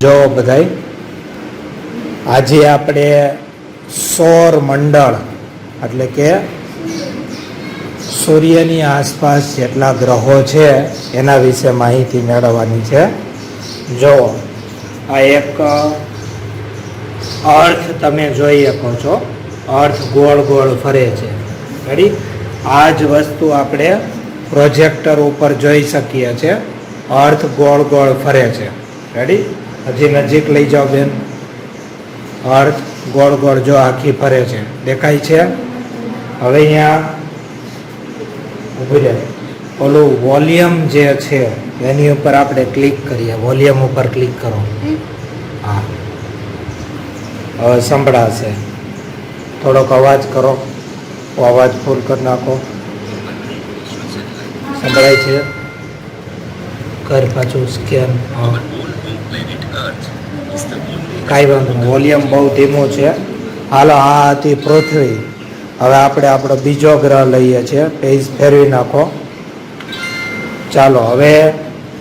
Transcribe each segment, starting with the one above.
જો બધાય આજે આપણે સૌર મંડળ એટલે કે સૂર્યની આસપાસ જેટલા ગ્રહો છે એના વિશે માહિતી મેળવવાની છે. જો આ એક અર્થ તમે જોઈ શકો છો, અર્થ ગોળ ગોળ ફરે છે. રેડી? આ જ વસ્તુ આપણે પ્રોજેક્ટર ઉપર જોઈ શકીએ છીએ. અર્થ ગોળ ગોળ ફરે છે. રેડી? હજી નજીક લઈ જાઓ બેન. અર્થ ગોળ ગોળ જો આખી ફરે છે, દેખાય છે? હવે અહીંયા ઉભી રહે, ઓલું વોલ્યુમ જે છે એની ઉપર આપણે ક્લિક કરીએ. વોલ્યુમ ઉપર ક્લિક કરો. હા, હવે સંભળાશે. થોડોક અવાજ કરો, અવાજ ફૂલ કરી નાખો. સંભળાય છે? કર પાછું સ્કેન. હા, કાંઈ વાંધો નહીં, વોલ્યુમ બહુ ધીમું છે. હાલો, આ હતી પૃથ્વી. હવે આપણે આપણો બીજો ગ્રહ લઈએ છીએ. પેજ ફેરવી નાખો. ચાલો, હવે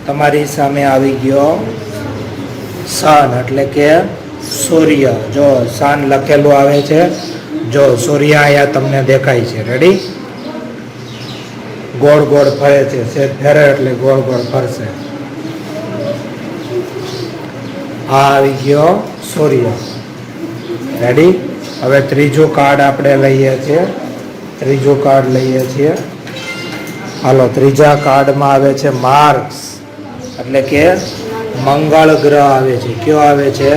તમારી સામે આવી ગયો સન એટલે કે સૂર્ય. જો સન લખેલું આવે છે. જો સૂર્ય અહીંયા તમને દેખાય છે. રેડી? ગોળ ગોળ ફરે છે. સેજ ફેરે એટલે ગોળ ગોળ ફરશે. આ આવી ગયો સૂર્ય. રેડી? હવે ત્રીજું કાર્ડ આપણે લઈએ છીએ. ત્રીજું કાર્ડ લઈએ છીએ. હાલો, ત્રીજા કાર્ડમાં આવે છે માર્સ એટલે કે મંગળ ગ્રહ આવે છે. કયો આવે છે?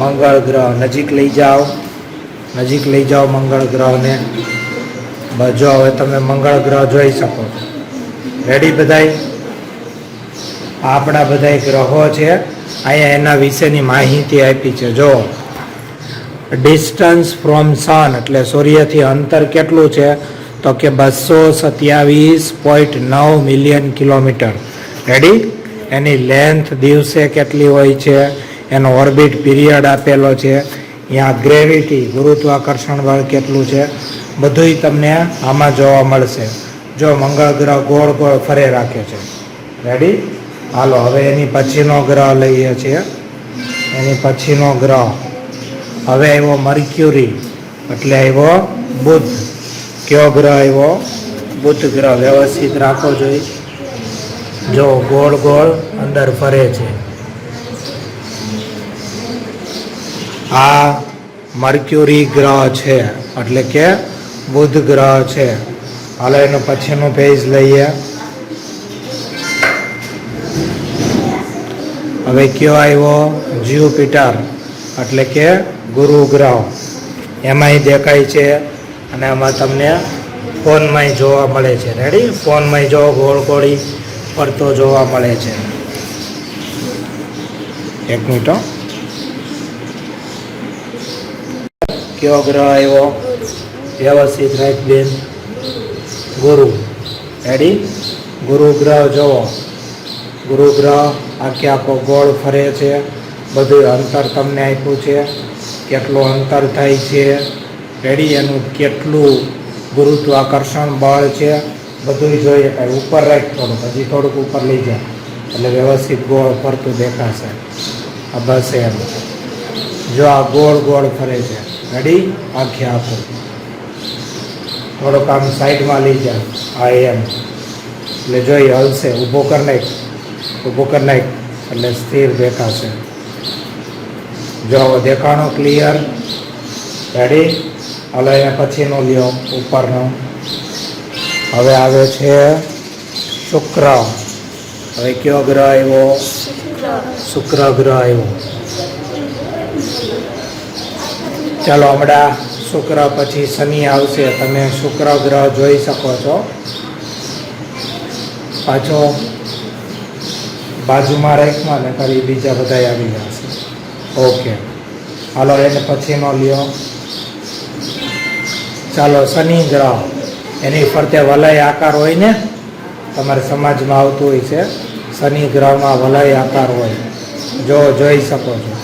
મંગળ ગ્રહ. નજીક લઈ જાઓ, નજીક લઈ જાઓ મંગળ ગ્રહને. જો હવે તમે મંગળ ગ્રહ જોઈ શકો છો. રેડી બધાય? આપણા બધા ગ્રહો છે. અહીંયા એના વિશેની માહિતી આપી છે. જો ડિસ્ટન્સ ફ્રોમ સન એટલે સૂર્યથી અંતર કેટલું છે? તો કે 227.9 મિલિયન કિલોમીટર. રેડી? એની લેન્થ દિવસે કેટલી હોય છે? એનો ઓર્બિટ પીરિયડ આપેલો છે. અહીંયા ગ્રેવિટી ગુરુત્વાકર્ષણ બળ કેટલું છે, બધુંય તમને આમાં જોવા મળશે. જો મંગળ ગ્રહ ગોળ ગોળ ફરે રાખે છે. રેડી? હાલો, હવે એની પછીનો ગ્રહ લઈએ છીએ. એની પછીનો ગ્રહ હવે આવ્યો મર્ક્યુરી એટલે આવ્યો બુધ. કયો ગ્રહ આવ્યો? બુધ ગ્રહ. વ્યવસ્થિત રાખો જોઈએ. જો ગોળ ગોળ અંદર ફરે છે. આ મર્ક્યુરી ગ્રહ છે એટલે કે બુધ ગ્રહ છે. હાલો, એનું પછીનું પેજ લઈએ. હવે કયો આવ્યો? જ્યુપિટર એટલે કે ગુરુ ગ્રહ. એમાંય દેખાય છે અને આમાં તમને ફોનમાંય જોવા મળે છે. રેડી? ફોનમાંય જો ગોળ ગોળી ફરતો જોવા મળે છે. એક મિનિટ. કયો ગ્રહ આવ્યો? વ્યવસ્થિત રાખ બેન. ગુરુ. રેડી? ગુરુ ગ્રહ જોવો. ગુરુ ગ્રહ આખે આખો ગોળ ફરે છે. બધું અંતર તમને આપ્યું છે, કેટલું અંતર થાય છે. રેડી? એનું કેટલું ગુરુત્વાકર્ષણ બળ છે બધું જોઈએ. કાંઈ ઉપર રાખ થોડુંક, હજી થોડુંક ઉપર લઈ જાય એટલે વ્યવસ્થિત ગોળ ફરતું દેખાશે. આ બસ એમ. જો આ ગોળ ગોળ ફરે છે. રેડી? આખે આખું. થોડુંક આમ સાઈડમાં લઈ જાય. આ એમ એટલે જોઈએ હલશે. ઊભો કરી નાખ, ઊભો કરી નાખ એટલે સ્થિર દેખાશે. જો દેખાણો ક્લિયર? રેડી? હાલો, એના પછીનો લ્યો ઉપરનો. હવે આવે છે શુક્ર. હવે કયો ગ્રહ આવ્યો? શુક્ર ગ્રહ આવ્યો. ચાલો, હમણાં શુક્ર પછી શનિ આવશે. તમે શુક્ર ગ્રહ જોઈ શકો છો. પાછો બાજુમાં રાખમાં ને કરી બીજા બધા આવી જશે. ઓકે, હાલો, એને પછીનો લ્યો. ચાલો, શનિ ગ્રહ. એની ફરતે વલય આકાર હોય ને, તમારે સમાજમાં આવતું હોય છે. શનિ ગ્રહમાં વલય આકાર હોય. જો જોઈ શકો છો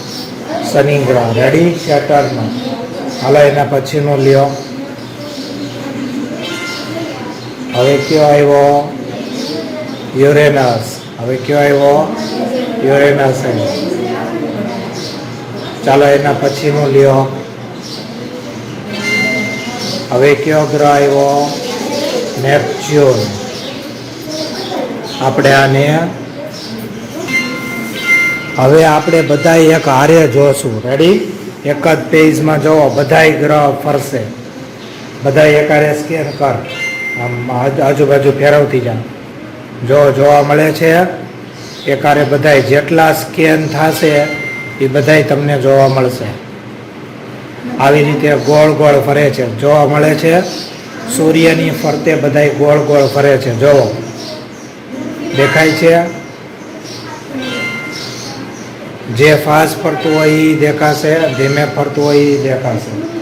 શનિ ગ્રહ. રેડી? સેટર્ન. હાલો, એના પછીનો લ્યો. હવે કયો આવ્યો? યુરેનસ. હવે કયો આવ્યો? યુરેનસ આવ્યો. ચાલો એના પછીનું લ્યો. હવે કયો ગ્રહ આવ્યો? નેપચ્યુન. આપણે આને હવે આપણે બધા એક હારે જોશું. રેડી? એક જ પેજમાં જોવો, બધાય ગ્રહ ફરશે. બધા એક હારે સ્કેન કર, આમ આજુબાજુ ફેરવતી જા. જો જોવા મળે છે એક હારે બધાય જેટલા સ્કેન થશે એ બધાય તમને જોવા મળશે. આવી રીતે ગોળ ગોળ ફરે છે, જોવા મળે છે. સૂર્યની ફરતે બધાય ગોળ ગોળ ફરે છે. જોવો, દેખાય છે? જે ફાસ્ટ ફરતું હોય એ દેખાશે, ધીમે ફરતું હોય એ દેખાશે.